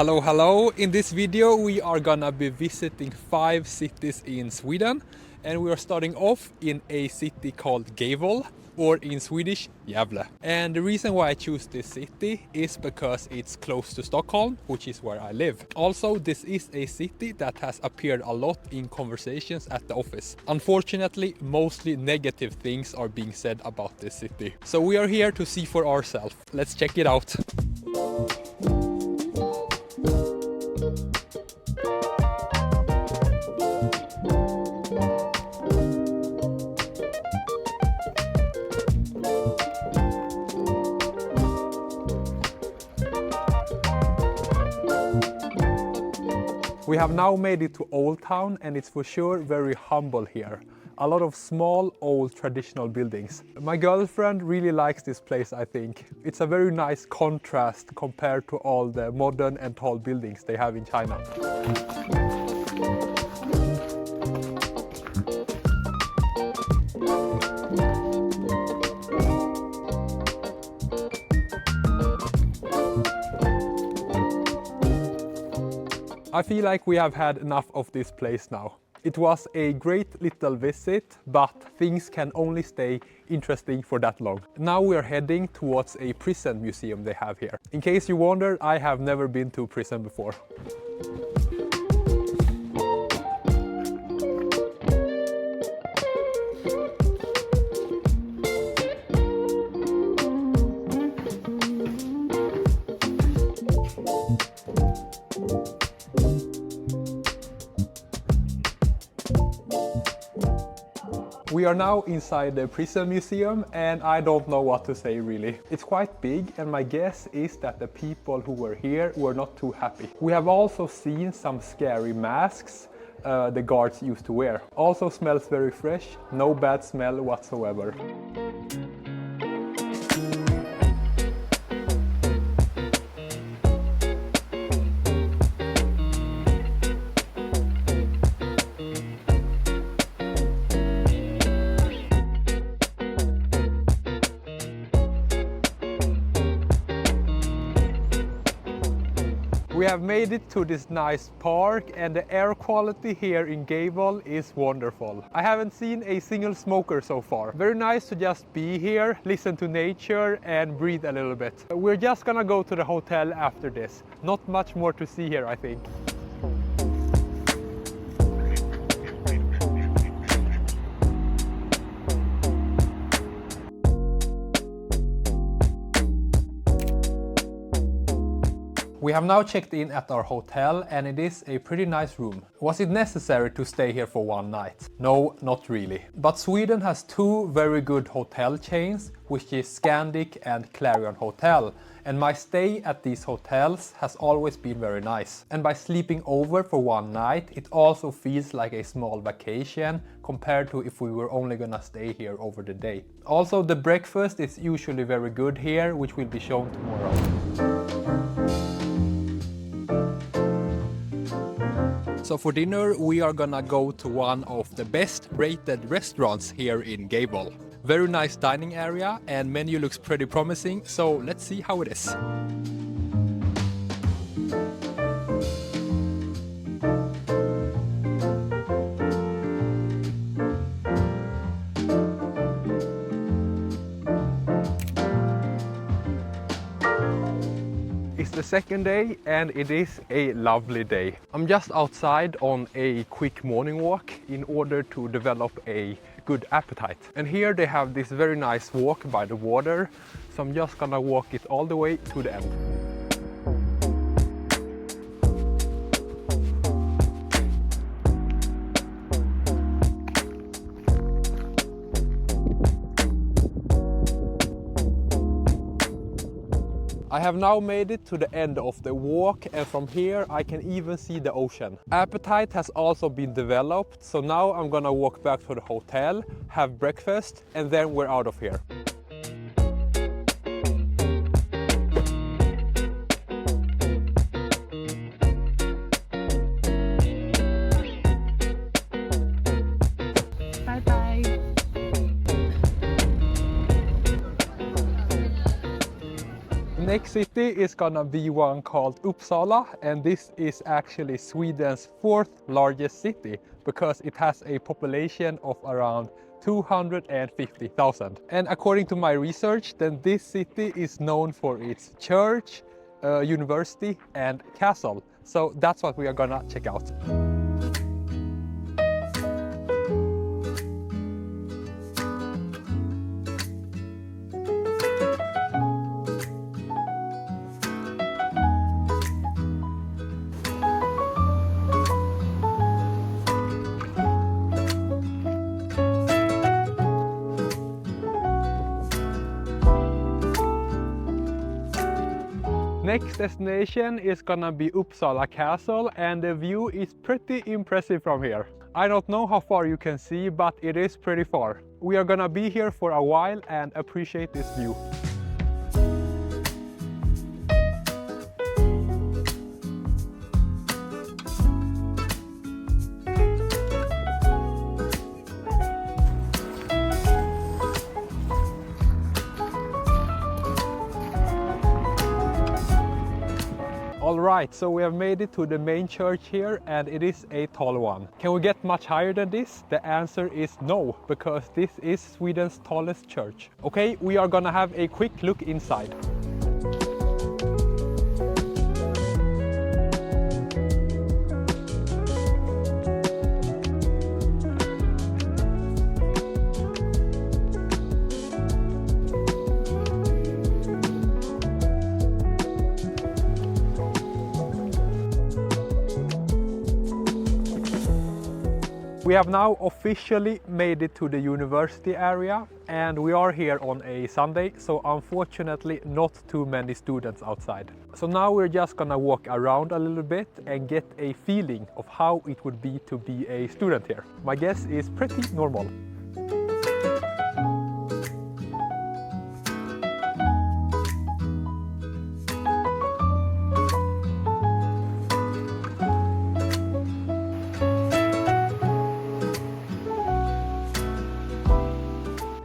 Hello! In this video we are gonna be visiting 5 cities in Sweden, and we are starting off in a city called Gävle, or in Swedish, Gävle. And the reason why I choose this city is because it's close to Stockholm, which is where I live. Also, this is a city that has appeared a lot in conversations at the office. Unfortunately, mostly negative things are being said about this city. So we are here to see for ourselves. Let's check it out. We have now made it to Old Town, and it's for sure very humble here. A lot of small, old traditional buildings. My girlfriend really likes this place, I think. It's a very nice contrast compared to all the modern and tall buildings they have in China. I feel like we have had enough of this place now. It was a great little visit, but things can only stay interesting for that long. Now we are heading towards a prison museum they have here. In case you wondered, I have never been to prison before. We are now inside the prison museum, and I don't know what to say really. It's quite big, and my guess is that the people who were here were not too happy. We have also seen some scary masks the guards used to wear. Also smells very fresh, no bad smell whatsoever. We have made it to this nice park, and the air quality here in Gävle is wonderful. I haven't seen a single smoker so far. Very nice to just be here, listen to nature and breathe a little bit. We're just gonna go to the hotel after this. Not much more to see here, I think. We have now checked in at our hotel, and it is a pretty nice room. Was it necessary to stay here for one night? No, not really. But Sweden has two very good hotel chains, which is Scandic and Clarion Hotel. And my stay at these hotels has always been very nice. And by sleeping over for one night, it also feels like a small vacation compared to if we were only gonna stay here over the day. Also, the breakfast is usually very good here, which will be shown tomorrow. So for dinner we are gonna go to one of the best rated restaurants here in Gävle. Very nice dining area, and menu looks pretty promising, so let's see how it is. It's the second day, and it is a lovely day. I'm just outside on a quick morning walk in order to develop a good appetite. And here they have this very nice walk by the water, so I'm just gonna walk it all the way to the end. I have now made it to the end of the walk, and from here I can even see the ocean. Appetite has also been developed, so now I'm gonna walk back to the hotel, have breakfast, and then we're out of here. Bye bye. next city is gonna be one called Uppsala, and this is actually Sweden's fourth largest city because it has a population of around 250,000. And according to my research, then this city is known for its church, university and castle. So that's what we are gonna check out. Next destination is gonna be Uppsala Castle, and the view is pretty impressive from here. I don't know how far you can see, but it is pretty far. We are gonna be here for a while and appreciate this view. Alright, so we have made it to the main church here, and it is a tall one. Can we get much higher than this? The answer is no, because this is Sweden's tallest church. Okay, we are gonna have a quick look inside. We have now officially made it to the university area, and we are here on a Sunday, so unfortunately not too many students outside. So now we're just gonna walk around a little bit and get a feeling of how it would be to be a student here. My guess is pretty normal.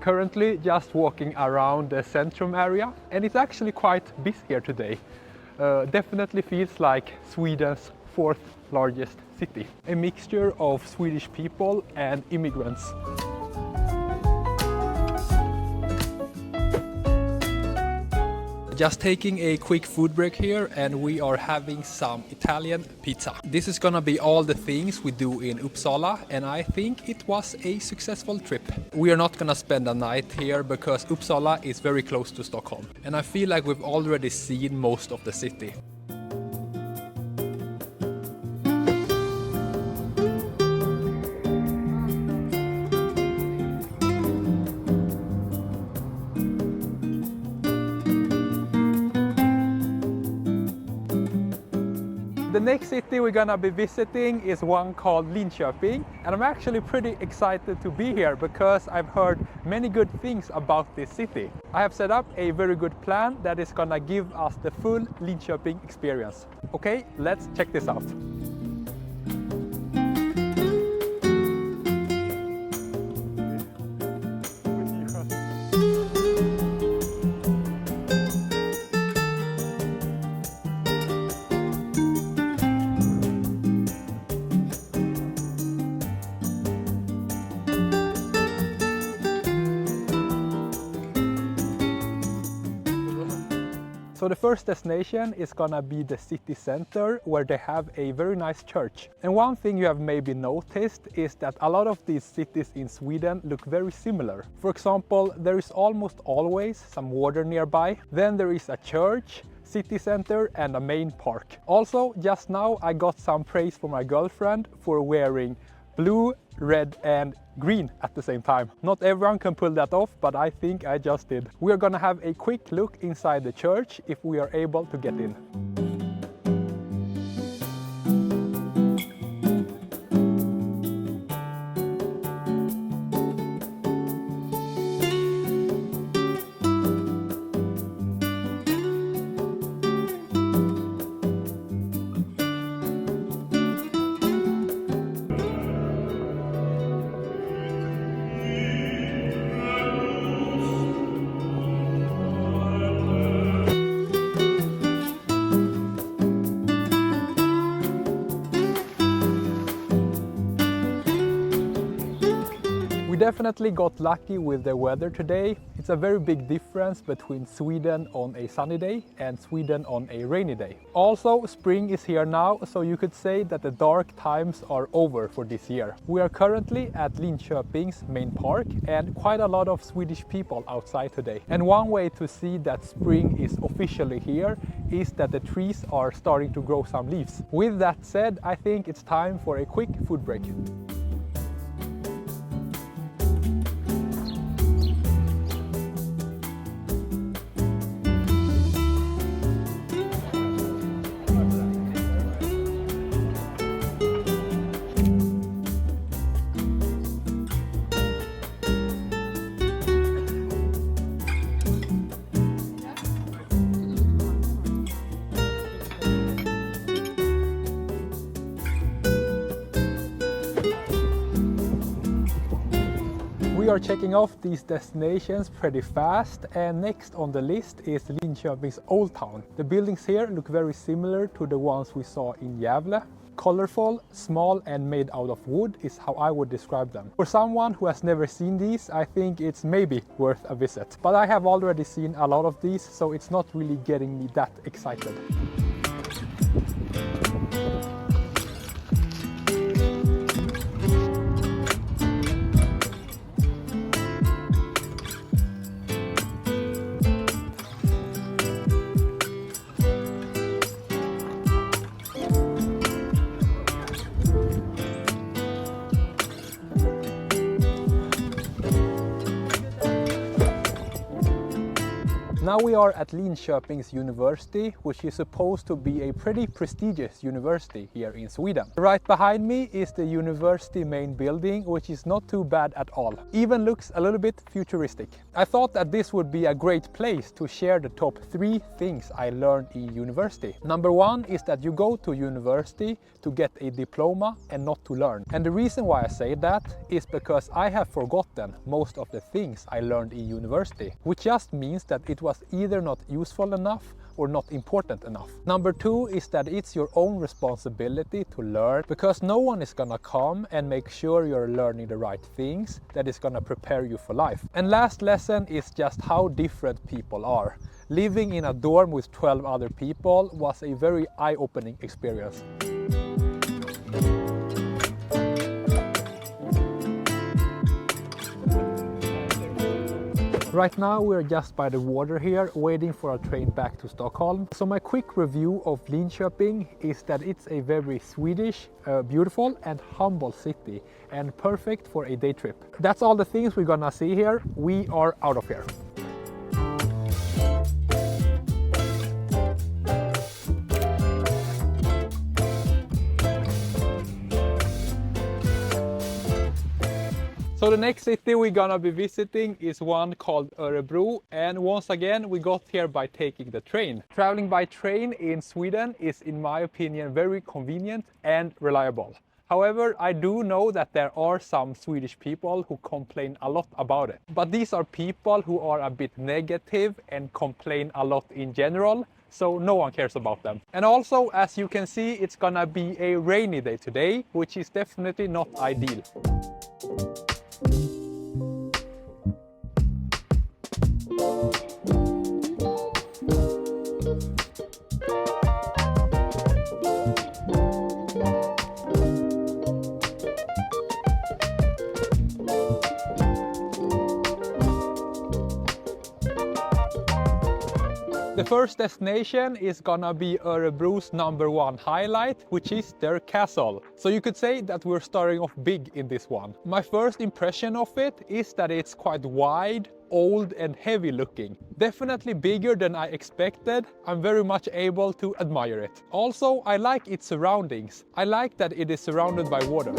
Currently just walking around the centrum area, and it's actually quite busy here today. Definitely feels like Sweden's fourth largest city. A mixture of Swedish people and immigrants. Just taking a quick food break here, and we are having some Italian pizza. This is gonna be all the things we do in Uppsala, and I think it was a successful trip. We are not gonna spend a night here because Uppsala is very close to Stockholm, and I feel like we've already seen most of the city. The next city we're gonna be visiting is one called Linköping, and I'm actually pretty excited to be here because I've heard many good things about this city. I have set up a very good plan that is gonna give us the full Linköping experience. Okay, let's check this out. So the first destination is gonna be the city center, where they have a very nice church. And one thing you have maybe noticed is that a lot of these cities in Sweden look very similar. For example, there is almost always some water nearby. Then there is a church, city center and a main park. Also, just now I got some praise from my girlfriend for wearing blue, red and green at the same time. Not everyone can pull that off, but I think I just did. We are gonna have a quick look inside the church if we are able to get in. definitely got lucky with the weather today. It's a very big difference between Sweden on a sunny day and Sweden on a rainy day. Also, spring is here now, so you could say that the dark times are over for this year. We are currently at Linköping's main park and quite a lot of Swedish people outside today. And one way to see that spring is officially here is that the trees are starting to grow some leaves. With that said, I think it's time for a quick food break. We are checking off these destinations pretty fast, and next on the list is Linköping's Old Town. The buildings here look very similar to the ones we saw in Gävle. Colorful, small and made out of wood is how I would describe them. For someone who has never seen these, I think it's maybe worth a visit. But I have already seen a lot of these, so it's not really getting me that excited. Now we are at Linköping's University, which is supposed to be a pretty prestigious university here in Sweden. Right behind me is the university main building, which is not too bad at all. Even looks a little bit futuristic. I thought that this would be a great place to share the top 3 things I learned in university. Number 1 is that you go to university to get a diploma and not to learn. And the reason why I say that is because I have forgotten most of the things I learned in university, which just means that it was either not useful enough or not important enough. Number 2 is that it's your own responsibility to learn, because no one is gonna come and make sure you're learning the right things that is gonna prepare you for life. And last lesson is just how different people are. Living in a dorm with 12 other people was a very eye-opening experience. Right now we're just by the water here, waiting for our train back to Stockholm. So my quick review of Linköping is that it's a very Swedish, beautiful and humble city, and perfect for a day trip. That's all the things we're gonna see here. We are out of here. So the next city we're gonna be visiting is one called Örebro, and once again we got here by taking the train. Traveling by train in Sweden is, in my opinion, very convenient and reliable. However, I do know that there are some Swedish people who complain a lot about it. But these are people who are a bit negative and complain a lot in general, so no one cares about them. And also, as you can see, it's gonna be a rainy day today, which is definitely not ideal. The first destination is gonna be Örebro's #1 highlight, which is their castle. So you could say that we're starting off big in this one. My first impression of it is that it's quite wide, old and heavy looking. Definitely bigger than I expected. I'm very much able to admire it. Also, I like its surroundings. I like that it is surrounded by water.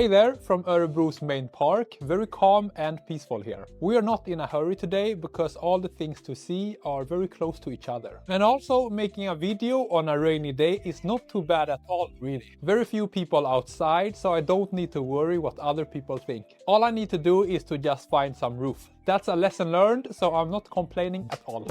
Hey there, from Örebro's main park, very calm and peaceful here. We are not in a hurry today because all the things to see are very close to each other. And also, making a video on a rainy day is not too bad at all, really. Very few people outside, so I don't need to worry what other people think. All I need to do is to just find some roof. That's a lesson learned, so I'm not complaining at all.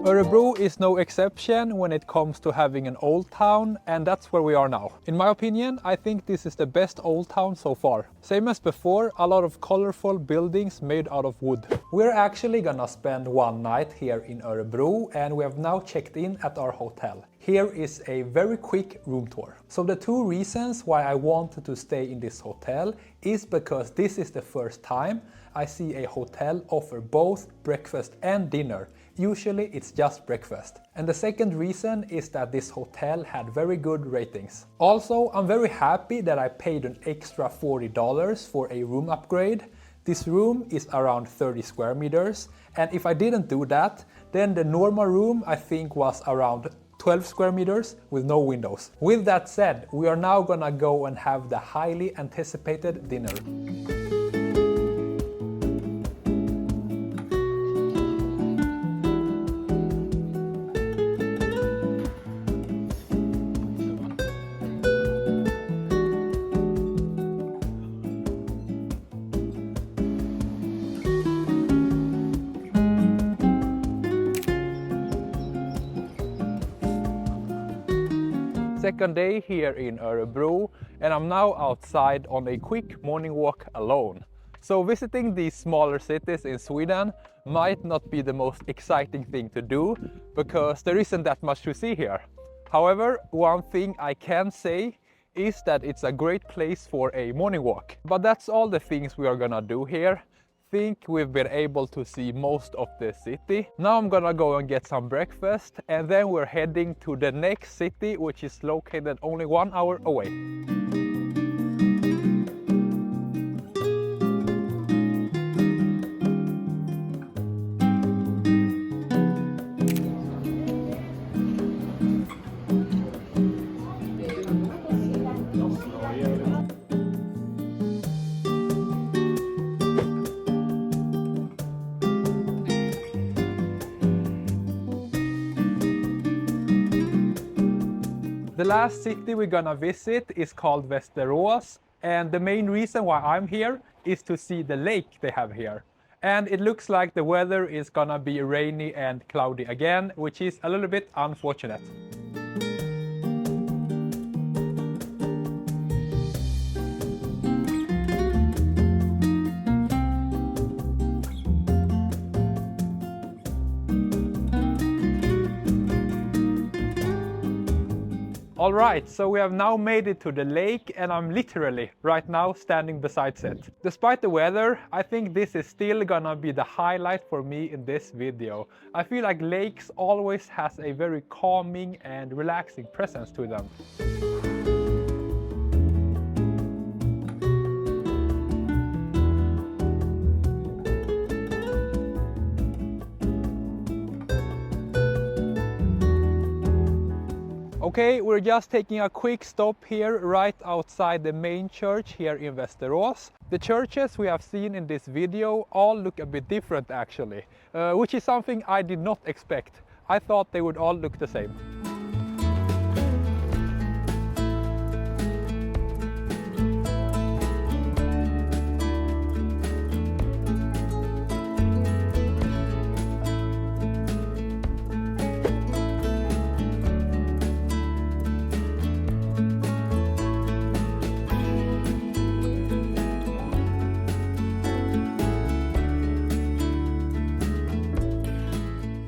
Örebro is no exception when it comes to having an old town, and that's where we are now. In my opinion, I think this is the best old town so far. Same as before, a lot of colorful buildings made out of wood. We're actually gonna spend one night here in Örebro, and we have now checked in at our hotel. Here is a very quick room tour. So the two reasons why I wanted to stay in this hotel is because this is the first time I see a hotel offer both breakfast and dinner. Usually it's just breakfast. And the second reason is that this hotel had very good ratings. Also, I'm very happy that I paid an extra $40 for a room upgrade. This room is around 30 square meters, and if I didn't do that, then the normal room I think was around 12 square meters with no windows. With that said, we are now gonna go and have the highly anticipated dinner. Second day here in Örebro, and I'm now outside on a quick morning walk alone. So visiting these smaller cities in Sweden might not be the most exciting thing to do because there isn't that much to see here. However, one thing I can say is that it's a great place for a morning walk. But that's all the things we are gonna do here. Think we've been able to see most of the city. Now I'm gonna go and get some breakfast, and then we're heading to the next city, which is located only 1 hour away. The last city we're gonna visit is called Västerås, and the main reason why I'm here is to see the lake they have here. And it looks like the weather is gonna be rainy and cloudy again, which is a little bit unfortunate. Alright, so we have now made it to the lake, and I'm literally right now standing beside it. Despite the weather, I think this is still gonna be the highlight for me in this video. I feel like lakes always has a very calming and relaxing presence to them. Okay, we're just taking a quick stop here right outside the main church here in Västerås. The churches we have seen in this video all look a bit different actually, which is something I did not expect. I thought they would all look the same.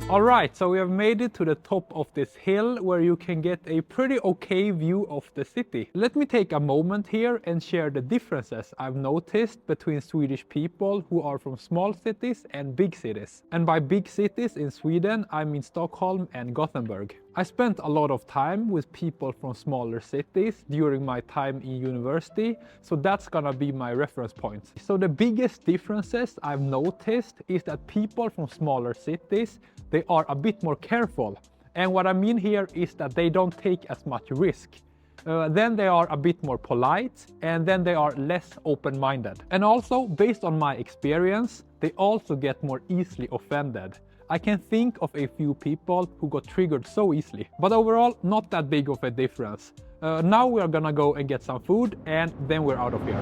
Alright, so we have made it to the top of this hill where you can get a pretty okay view of the city. Let me take a moment here and share the differences I've noticed between Swedish people who are from small cities and big cities. And by big cities in Sweden, I mean Stockholm and Gothenburg. I spent a lot of time with people from smaller cities during my time in university, so that's gonna be my reference point. So the biggest differences I've noticed is that people from smaller cities, they are a bit more careful. And what I mean here is that they don't take as much risk. Then they are a bit more polite, and then they are less open-minded. And also, based on my experience, they also get more easily offended. I can think of a few people who got triggered so easily. But overall, not that big of a difference. Now we are gonna go and get some food, and then we're out of here.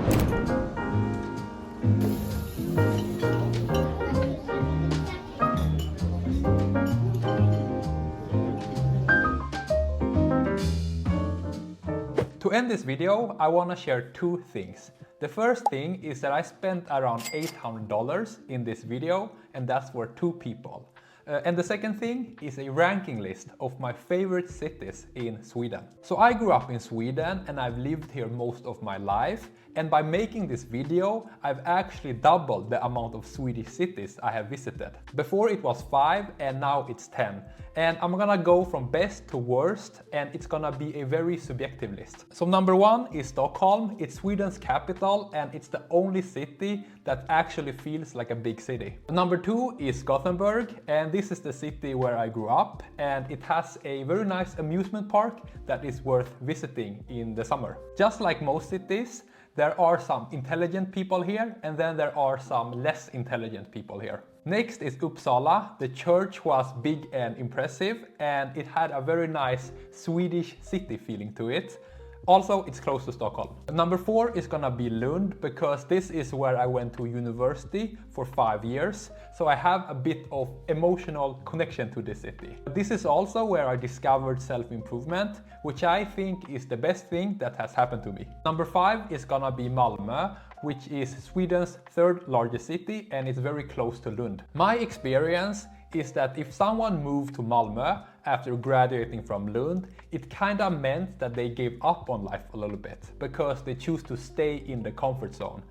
To end this video, I want to share two things. The first thing is that I spent around $800 in this video, and that's for two people. And the second thing is a ranking list of my favorite cities in Sweden. So I grew up in Sweden and I've lived here most of my life. And by making this video, I've actually doubled the amount of Swedish cities I have visited. Before it was 5 and now it's 10. And I'm gonna go from best to worst, and it's gonna be a very subjective list. So number 1 is Stockholm. It's Sweden's capital and it's the only city that actually feels like a big city. Number 2 is Gothenburg, and this is the city where I grew up, and it has a very nice amusement park that is worth visiting in the summer. Just like most cities, there are some intelligent people here, and then there are some less intelligent people here. Next is Uppsala. The church was big and impressive, and it had a very nice Swedish city feeling to it. Also, it's close to Stockholm. Number 4 is gonna be Lund, because this is where I went to university for 5 years. So I have a bit of emotional connection to this city. This is also where I discovered self-improvement, which I think is the best thing that has happened to me. Number 5 is gonna be Malmö, which is Sweden's 3rd largest city, and it's very close to Lund. My experience is that if someone moved to Malmö after graduating from Lund, it kinda meant that they gave up on life a little bit because they choose to stay in the comfort zone.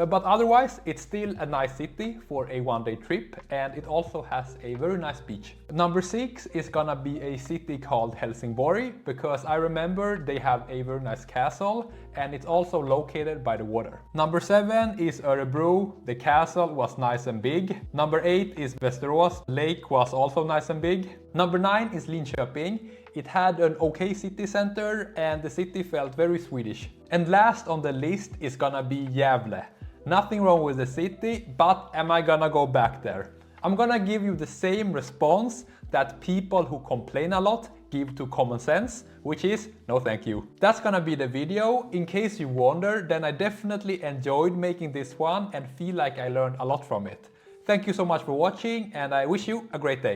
But otherwise, it's still a nice city for a one-day trip, and it also has a very nice beach. Number 6 is gonna be a city called Helsingborg, because I remember they have a very nice castle, and it's also located by the water. Number 7 is Örebro. The castle was nice and big. Number 8 is Västerås. Lake was also nice and big. Number 9 is Linköping. It had an okay city center, and the city felt very Swedish. And last on the list is gonna be Gävle. Nothing wrong with the city, but am I gonna go back there? I'm gonna give you the same response that people who complain a lot give to common sense, which is no thank you. That's gonna be the video. In case you wonder, then I definitely enjoyed making this one and feel like I learned a lot from it. Thank you so much for watching, and I wish you a great day.